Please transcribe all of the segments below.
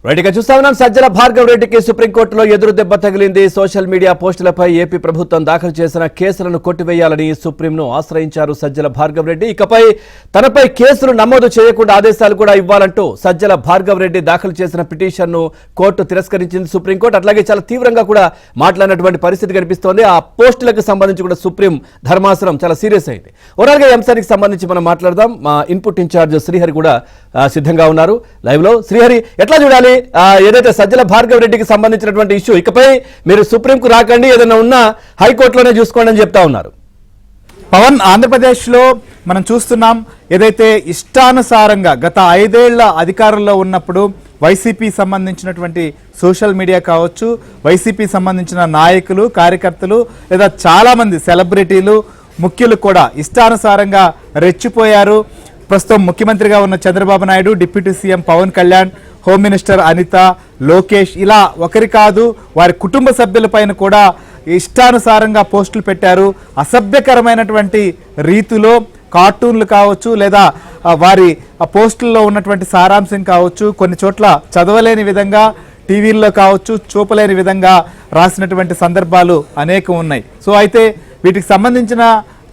Right గా చూస్తా ఉన్నాం. సజ్జల భార్గవ్ రెడ్డికి సుప్రీంకోర్టులో ఎదురు దెబ్బ తగిలింది. సోషల్ మీడియా పోస్టులపై ఏపీ ప్రభుత్వం దాఖలు చేసిన కేసులను కొట్టివేయాలని సుప్రీంను ఆశ్రయించారు సజ్జల భార్గవ్ రెడ్డి. ఇకపై తనపై కేసులు నమోదు చేయకుండా ఆదేశాలు కూడా ఇవ్వాలంటూ సజ్జల భార్గవ్ రెడ్డి దాఖలు చేసిన పిటిషన్ను కోర్టు తిరస్కరించింది సుప్రీంకోర్టు. అట్లాగే చాలా తీవ్రంగా కూడా మాట్లాడినటువంటి పరిస్థితి కనిపిస్తోంది. ఆ పోస్టులకు సంబంధించి కూడా సుప్రీం ధర్మాసనం చాలా సీరియస్ అయింది. ఓవరాల్ గా ఈ అంశానికి సంబంధించి మనం మాట్లాడదాం. మా ఇన్పుట్ ఇన్ఛార్జ్ శ్రీహరి కూడా సిద్ధంగా ఉన్నారు లైవ్ లో. శ్రీహరి, ఎట్లా చూడాలి ఏదైతే సజ్జల భార్గవ్ రెడ్డికి సంబంధించినటువంటి ఇష్యూ? ఇకపై మీరు సుప్రీంకు రాకండి, ఏదైనా ఉన్నా హైకోర్టులోనే చూసుకోండి అని చెప్తా ఉన్నారు. పవన్, ఆంధ్రప్రదేశ్ లో మనం చూస్తున్నాం, ఏదైతే ఇష్టానుసారంగా గత 5 ఏళ్ల అధికారంలో ఉన్నప్పుడు వైసీపీ సంబంధించినటువంటి సోషల్ మీడియా కావచ్చు, వైసీపీ సంబంధించిన నాయకులు, కార్యకర్తలు లేదా చాలా మంది సెలబ్రిటీలు, ముఖ్యులు కూడా ఇష్టానుసారంగా రెచ్చిపోయారు. ప్రస్తుతం ముఖ్యమంత్రిగా ఉన్న Chandrababu Naidu, deputy CM Pawan Kalyan, home minister Anitha, Lokesh, ఇలా ఒకరి కాదు వారి కుటుంబ సభ్యులపైన కూడా ఇష్టానుసారంగా పోస్టులు పెట్టారు. అసభ్యకరమైనటువంటి రీతిలో కార్టూన్లు కావచ్చు లేదా వారి పోస్టుల్లో ఉన్నటువంటి సారాంశం కావచ్చు, కొన్ని చోట్ల చదవలేని విధంగా టీవీల్లో కావచ్చు చూపలేని విధంగా రాసినటువంటి సందర్భాలు అనేకం ఉన్నాయి. సో అయితే వీటికి సంబంధించిన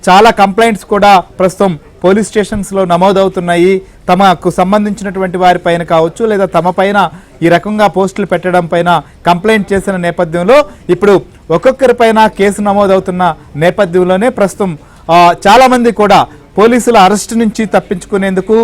చాలా కంప్లైంట్స్ కూడా ప్రస్తుతం పోలీస్ స్టేషన్స్లో నమోదవుతున్నాయి. తమకు సంబంధించినటువంటి వారిపైన కావచ్చు లేదా తమ పైన ఈ రకంగా పోస్టులు పెట్టడం పైన కంప్లైంట్ చేసిన నేపథ్యంలో ఇప్పుడు ఒక్కొక్కరిపైన కేసు నమోదవుతున్న నేపథ్యంలోనే ప్రస్తుతం చాలామంది కూడా పోలీసుల అరెస్టు నుంచి తప్పించుకునేందుకు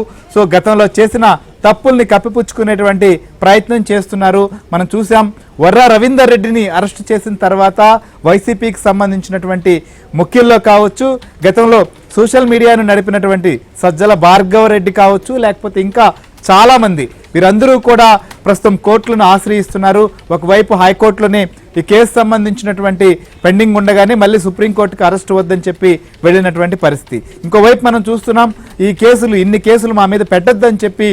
గతంలో చేసిన తప్పుల్ని కప్పిపుచ్చుకునేటువంటి ప్రయత్నం చేస్తున్నారు. మనం చూసాం, వర్రా రవీందర్ రెడ్డిని అరెస్టు చేసిన తర్వాత వైసీపీకి సంబంధించినటువంటి ముఖ్యుల్లో కావచ్చు, గతంలో సోషల్ మీడియాను నడిపినటువంటి సజ్జల భార్గవ రెడ్డి కావచ్చు, లేకపోతే ఇంకా చాలామంది, వీరందరూ కూడా ప్రస్తుతం కోర్టులను ఆశ్రయిస్తున్నారు. ఒకవైపు హైకోర్టులోనే ఈ కేసు సంబంధించినటువంటి పెండింగ్ ఉండగానే మళ్ళీ సుప్రీంకోర్టుకు అరెస్టు వద్దని చెప్పి వెళ్ళినటువంటి పరిస్థితి. ఇంకోవైపు మనం చూస్తున్నాం, ఈ కేసులు ఇన్ని కేసులు మా మీద పెట్టొద్దని చెప్పి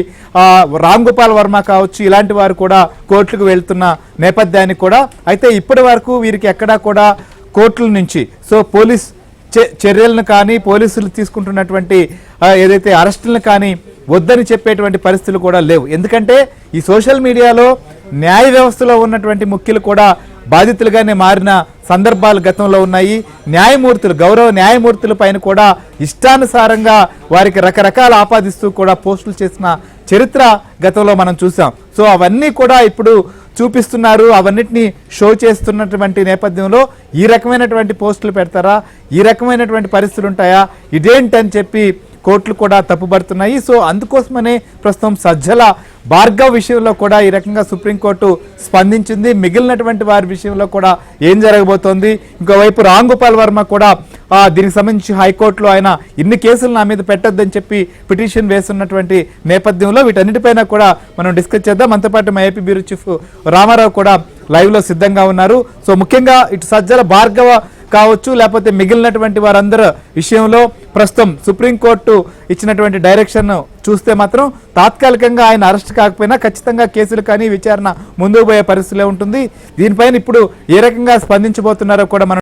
రామ్ గోపాల్ వర్మ కావచ్చు ఇలాంటి వారు కూడా కోర్టులకు వెళ్తున్న నేపథ్యాన్ని కూడా. అయితే ఇప్పటి వరకు వీరికి ఎక్కడా కూడా కోర్టుల నుంచి పోలీస్ చర్యలను కానీ పోలీసులు తీసుకుంటున్నటువంటి ఏదైతే అరెస్టులను కానీ వద్దని చెప్పేటువంటి పరిస్థితులు కూడా లేవు. ఎందుకంటే ఈ సోషల్ మీడియాలో న్యాయ వ్యవస్థలో ఉన్నటువంటి ముఖ్యులు కూడా బాధితులుగానే మారిన సందర్భాలు గతంలో ఉన్నాయి. న్యాయమూర్తులు, గౌరవ న్యాయమూర్తుల పైన కూడా ఇష్టానుసారంగా వారికి రకరకాల ఆపాదిస్తూ కూడా పోస్టులు చేసిన చరిత్ర గతంలో మనం చూసాం. అవన్నీ కూడా ఇప్పుడు చూపిస్తున్నారు, అవన్నిటిని షో చేస్తున్నటువంటి నేపథ్యంలో ఈ రకమైనటువంటి పోస్టులు పెడతారా, ఈ రకమైనటువంటి పరిస్థితులు ఉంటాయా, ఇదేంటని చెప్పి కోర్టులు కూడా తప్పుపడుతున్నాయి. అందుకోసమనే ప్రస్తుతం సజ్జల భార్గవ్ విషయంలో కూడా ఈ రకంగా సుప్రీంకోర్టు స్పందించింది. మిగిలినటువంటి వారి విషయంలో కూడా ఏం జరగబోతోంది? ఇంకోవైపు రామ్ గోపాల్ వర్మ కూడా దీనికి సంబంధించి హైకోర్టులో ఆయన ఇన్ని కేసులు నా మీద పెట్టొద్దని చెప్పి పిటిషన్ వేస్తున్నటువంటి నేపథ్యంలో వీటన్నిటిపైన కూడా మనం డిస్కస్ చేద్దాం. మనతో పాటు మా ఏపీ బ్యూరో చీఫ్ రామారావు కూడా లైవ్ లో సిద్ధంగా ఉన్నారు. ముఖ్యంగా ఇటు సజ్జల భార్గవ కావచ్చు లేకపోతే మిగిలినటువంటి వారందరూ విషయంలో ప్రస్తుతం సుప్రీంకోర్టు ఇచ్చినటువంటి డైరెక్షన్ చూస్తే మాత్రం తాత్కాలికంగా ఆయన అరెస్ట్ కాకపోయినా ఖచ్చితంగా కేసులు కానీ విచారణ ముందుకు పోయే పరిస్థితిలో ఉంటుంది. దీనిపైన ఇప్పుడు ఏ రకంగా స్పందించబోతున్నారో కూడా మనం